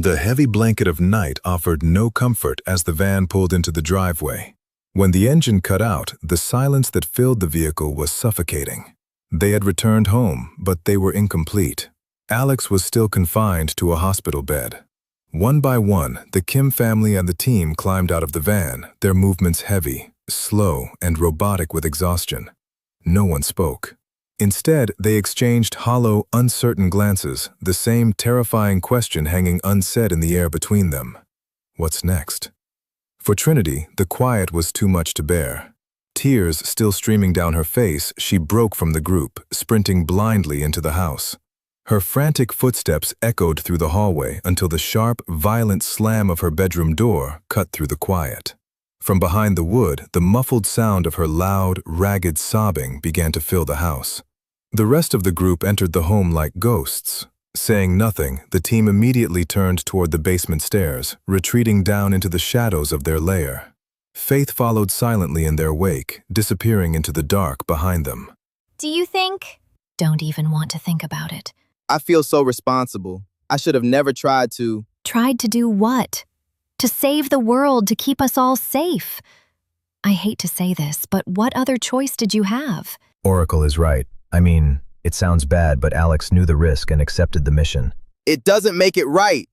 The heavy blanket of night offered no comfort as the van pulled into the driveway. When the engine cut out, the silence that filled the vehicle was suffocating. They had returned home, but they were incomplete. Alex was still confined to a hospital bed. One by one, the Kim family and the team climbed out of the van, their movements heavy, slow, and robotic with exhaustion. No one spoke. Instead, they exchanged hollow, uncertain glances, the same terrifying question hanging unsaid in the air between them. What's next? For Trinity, the quiet was too much to bear. Tears still streaming down her face, she broke from the group, sprinting blindly into the house. Her frantic footsteps echoed through the hallway until the sharp, violent slam of her bedroom door cut through the quiet. From behind the wood, the muffled sound of her loud, ragged sobbing began to fill the house. The rest of the group entered the home like ghosts. Saying nothing, the team immediately turned toward the basement stairs, retreating down into the shadows of their lair. Faith followed silently in their wake, disappearing into the dark behind them. Do you think? Don't even want to think about it. I feel so responsible. I should have never tried to. Tried to do what? To save the world, to keep us all safe. I hate to say this, but what other choice did you have? Oracle is right. I mean, it sounds bad, but Alex knew the risk and accepted the mission. It doesn't make it right.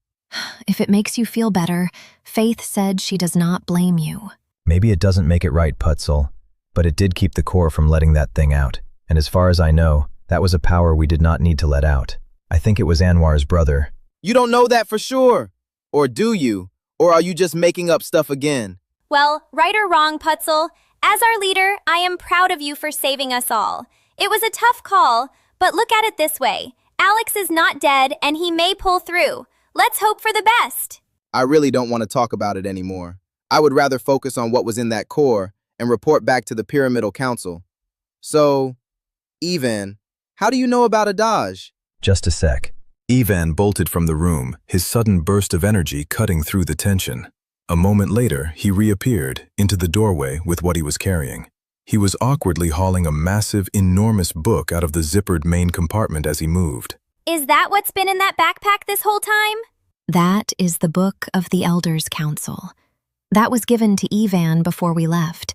If it makes you feel better, Faith said she does not blame you. Maybe it doesn't make it right, Puttzle, but it did keep the core from letting that thing out. And as far as I know, that was a power we did not need to let out. I think it was Anwar's brother. You don't know that for sure. Or do you? Or are you just making up stuff again? Well, right or wrong, Puttzle, as our leader, I am proud of you for saving us all. It was a tough call, but look at it this way. Alex is not dead, and he may pull through. Let's hope for the best. I really don't want to talk about it anymore. I would rather focus on what was in that core and report back to the Pyramidal Council. So, Ivan, how do you know about Adaj? Just a sec. Ivan bolted from the room, his sudden burst of energy cutting through the tension. A moment later, he reappeared into the doorway with what he was carrying. He was awkwardly hauling a massive, enormous book out of the zippered main compartment as he moved. Is that what's been in that backpack this whole time? That is the Book of the Elders' Council. That was given to Ivan before we left.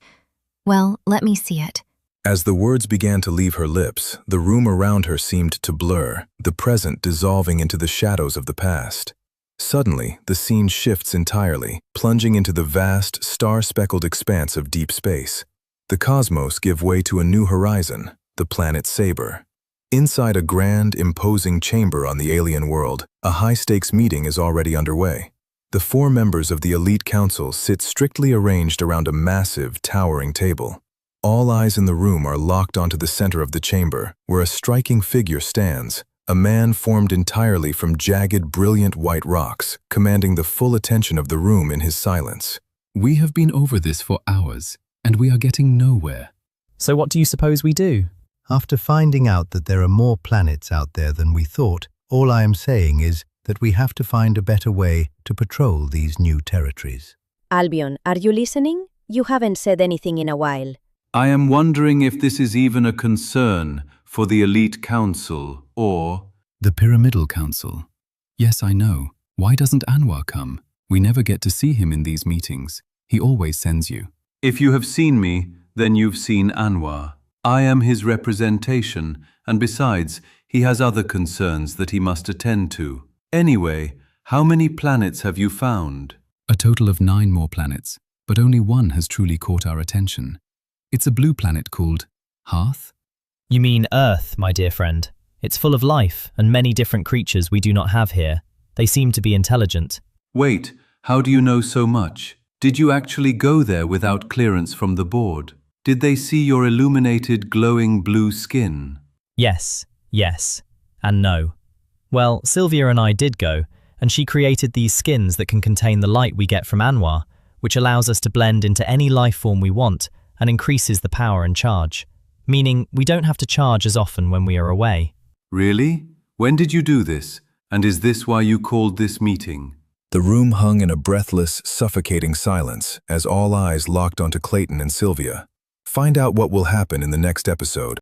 Well, let me see it. As the words began to leave her lips, the room around her seemed to blur, the present dissolving into the shadows of the past. Suddenly, the scene shifts entirely, plunging into the vast, star-speckled expanse of deep space. The cosmos give way to a new horizon, the planet Saber. Inside a grand, imposing chamber on the alien world, a high-stakes meeting is already underway. The 4 members of the elite council sit strictly arranged around a massive, towering table. All eyes in the room are locked onto the center of the chamber, where a striking figure stands, a man formed entirely from jagged, brilliant white rocks, commanding the full attention of the room in his silence. We have been over this for hours, and we are getting nowhere. So what do you suppose we do? After finding out that there are more planets out there than we thought, all I am saying is that we have to find a better way to patrol these new territories. Albion, are you listening? You haven't said anything in a while. I am wondering if this is even a concern for the Elite Council or... The Pyramidal Council. Yes, I know. Why doesn't Anwar come? We never get to see him in these meetings. He always sends you. If you have seen me, then you've seen Anwar. I am his representation, and besides, he has other concerns that he must attend to. Anyway, how many planets have you found? A total of 9 more planets, but only one has truly caught our attention. It's a blue planet called Hearth? You mean Earth, my dear friend. It's full of life and many different creatures we do not have here. They seem to be intelligent. Wait, how do you know so much? Did you actually go there without clearance from the board? Did they see your illuminated, glowing blue skin? Yes, and no. Well, Sylvia and I did go, and she created these skins that can contain the light we get from Anwar, which allows us to blend into any life form we want and increases the power and charge, meaning we don't have to charge as often when we are away. Really? When did you do this? And is this why you called this meeting? The room hung in a breathless, suffocating silence as all eyes locked onto Clayton and Sylvia. Find out what will happen in the next episode